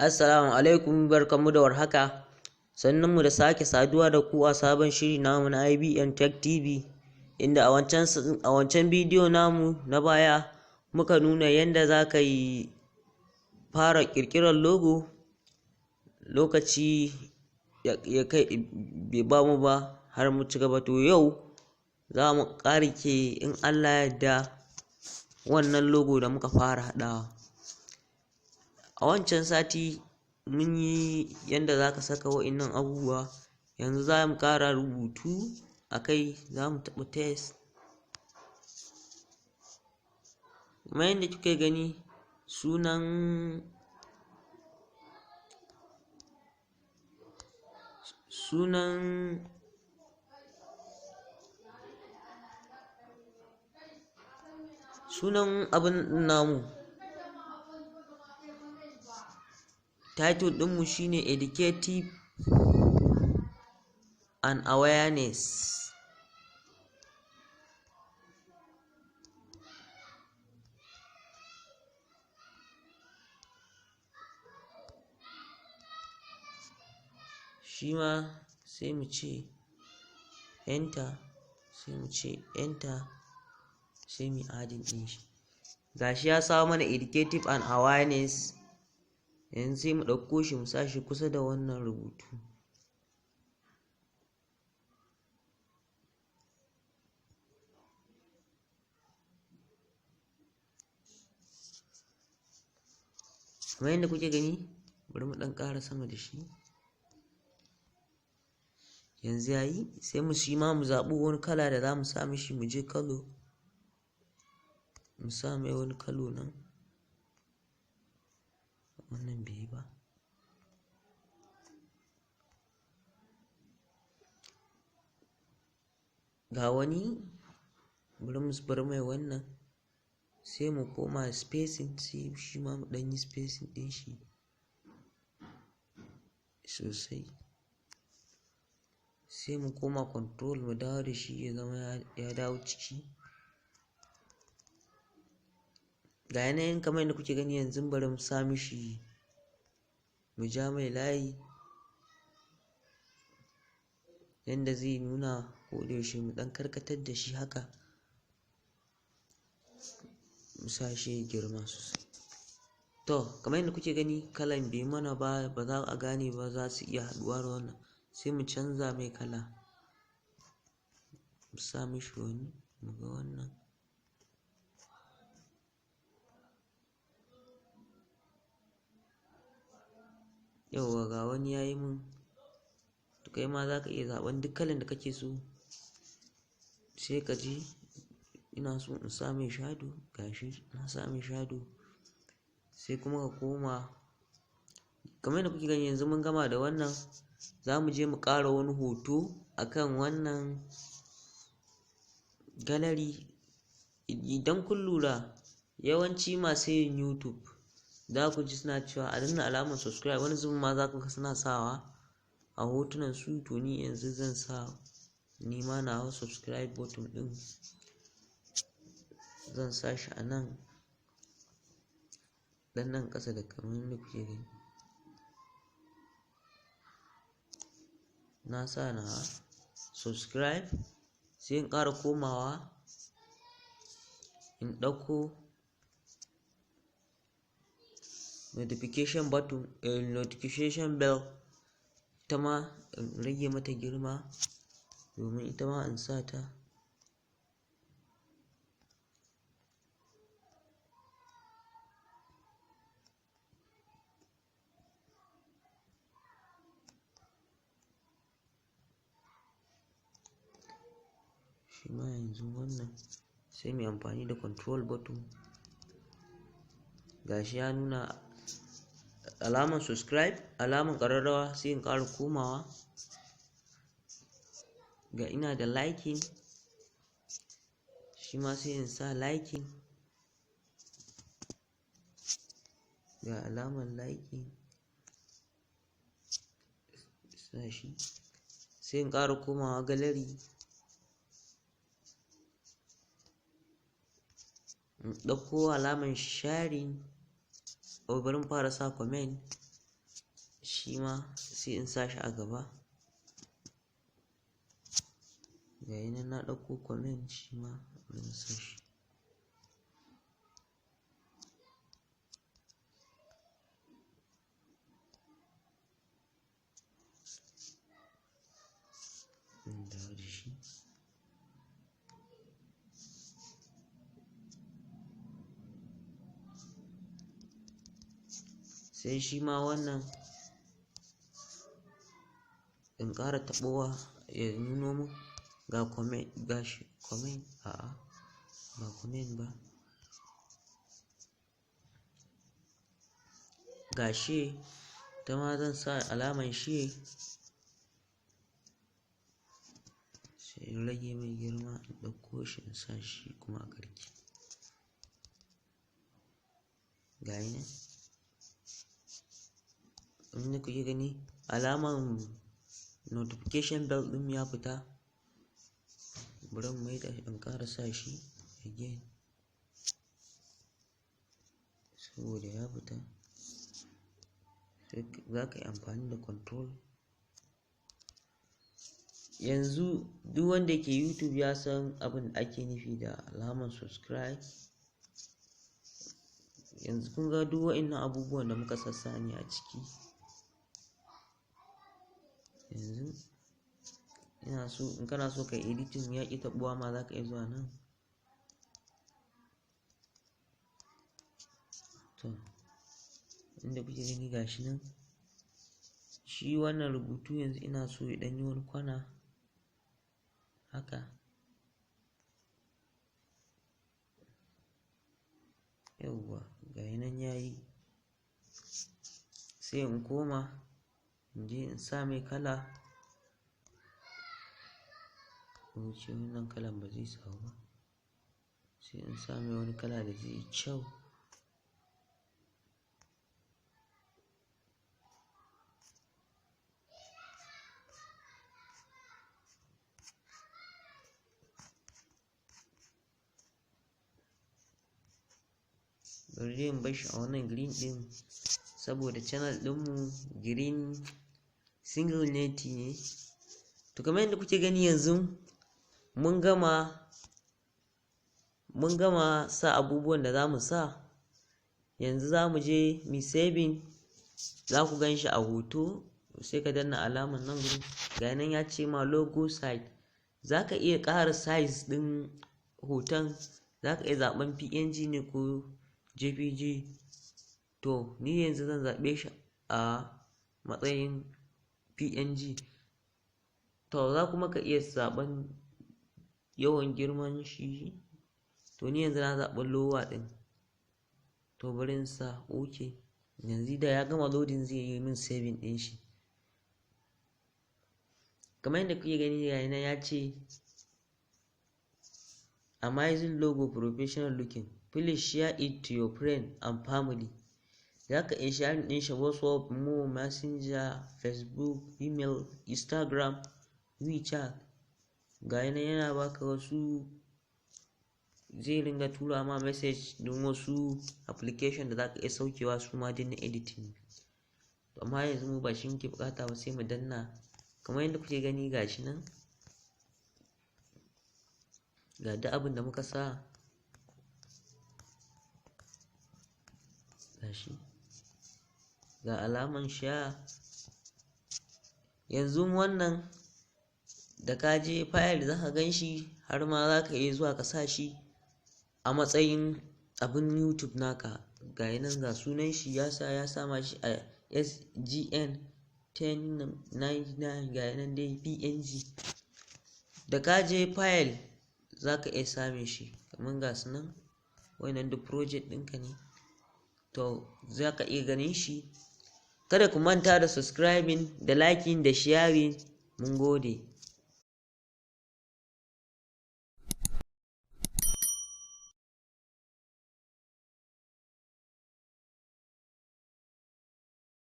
Assalamu alaikum, barkanmu da warhaka. Sannunmu da sake saduwa da ku a sabon shiri namu na IBN Tech TV, inda a wancan bidiyo namu na baya muka nuna yadda za ka yi fara ƙirƙirar logo lokaci ya kai bai bamu ba har mu ci gaba. To yau za mu ƙarike in Allah yarda wannan logo da muka fara haɗawa. A wancan sati mun yi yadda za ka saka wa'innan abubuwa, yanzu za mu ƙara rubutu a kai, za mu taɓa text. Kuma yadda kika gani sunan abin namu, title ɗinmu shine educative and awareness. Shi ma sai mu ce enter, sai mu ce enter, sai mu adin ɗin shi. Gashi ya samu mana educative and awareness. Yanzu sai mu ɗauko shi mu sa shi kusa da wannan rubutu. Kamar yadda kuke gani, bari mu ɗan ƙara sama da shi. Yanzu yayi, sai mu shi ma mu zaɓi wani kala da za mu sa mishi, mu je kalo, mu sa mai wani kalo nan. Wannan bai yi ba. Ga wani, bari mu bar mai wannan, sai mu koma spacing, sai shi ma mu ɗan yi spacing ɗin shi sosai. Sai mu koma control mu dawo da shi ya zama ya dawo ciki. Ga yanayin kamar yadda kuke gani, yanzu bari mu sa mishi, mu ja mai layi yanda zai nuna ko da yaushe, mu ɗan karkatar da shi haka, mu sa shi ya girma sosai. To kamar yadda kuke gani kalan bai mana ba za a gane ba, za su iya haɗuwa da wannan. Sai mu canza mai kala, mu sa mishi wani, mu ga wannan. Yauwa ga wani ya yi mun, to kai ma za ka iya zaɓen duk kalan da kake so. Sai ka je, ina so in sa mai shadow, gashi na sa mai shadow. Sai kuma ka koma, kamar yadda kuke gani yanzu mun gama da wannan. Za mu je mu ƙara wani hoto akan wannan gallery. Idan kun lura, yawanci masu yin YouTube za ku ji suna cewa a danna alamar subscribe, wani zubin ma za ku ga suna sawa a hotunan su. To ni yanzu zan sa ni ma nawa subscribe button ɗin, zan sa shi a nan, ɗan nan ƙasa da kamar yadda kuke gani. Na sa nawa subscribe, sai in ƙara komawa in ɗauko notification button, notification bell, ita ma in rage mata girma domin ita ma in sa ta. Shi ma yanzu wannan sai mu yi amfani da control button. Gashi ya nuna alamar subscribe, alamar ƙararrawa, sai in ƙara komawa. Ga ina da liking, shi ma sai in sa liking. Ga alamar liking, sa shi. Sai in ƙara komawa gallery, ɗauko alaman sharing, bari mu fara sa comment, shi ma sai in sa shi a gaba. Gayi nan na ɗauko comment shi ma bari in sa shi. Dawo da shi. Sai shi ma wannan in ƙara taɓowa ya nuno mun ga comment, gashi comment, a'a ba comment ba, ga share, ta ma zan sa alaman share sai in rage mai girma in ɗauko shi in sa shi kuma a ƙarshe. Gayi nan inda kuke gani alaman notification bell ɗin ya fita. Bari mu maida in ƙara sa shi again saboda ya fita. Sai za ka yi amfani da control. Yanzu duk wanda ke YouTube ya san abin da ake nufi da alamar subscribe. Yanzu kun ga duk wa'innan abubuwan da muka sassa ne a ciki. Yanzu ina so in kana so ka yi editing ya ƙi taɓuwa ma za ka iya zuwa nan. To inda kuke gani gashi nan, shi wannan rubutu yanzu ina so ya ɗan yi wani kwana haka. Yauwa gayi nan yayi. Sai in koma in je in sa mai kala. Wuce wannan kalan ba zai samu ba. Sai in sa mai wani kala da zai yi kyau. Bari dai in bar shi a wannan green ɗin saboda channel ɗinmu green single net ne. To kamar yadda kuke gani yanzu mun gama sa abubuwan da za mu sa. Yanzu za mu je mu saving, za ku gan shi a hoto. Sai ka danna alamar nan gurin, ga nan ya ce ma logo site. Za ka iya ƙara size ɗin hoton, za ka iya zaɓen PNG ne ko JPG. To ni yanzu zan zaɓe shi a matsayin PNG. To za kuma ka iya zaɓen yawan girman shi. To ni yanzu na zaɓi lower ɗin. To bari in sa OK. Yanzu da ya gama loading zai yi min saving ɗin shi. Kamar yadda kuke gani ga nan ya ce amazing logo, professional looking. Please share it to your friend and family. Za ka iya share ɗin shi WhatsApp, Mo, Messenger, Facebook, email, Instagram, WeChat. Ga nan yana baka wasu, zai ringa tura ma message din wasu application da za ka iya saukewa su ma din na editing. Amma yanzu mu ba shi muke buƙata ba, sai mu danna kamar yadda kuke gani gashi nan. Ga duk abin da muka sa gashi, ga alaman share. Yanzu wannan da ka je file za ka gan shi, har ma za ka iya zuwa ka sa shi a matsayin abin YouTube naka. Ga nan ga sunan shi ya sa ma shi a SGN 1099, ga nan dai PNG. Da ka je file za ka iya same shi kamar ga su nan, wannan duk project ɗinka ne. To za ka iya ganin shi. Kada ku manta da subscribing, da liking, da sharing. Mun gode.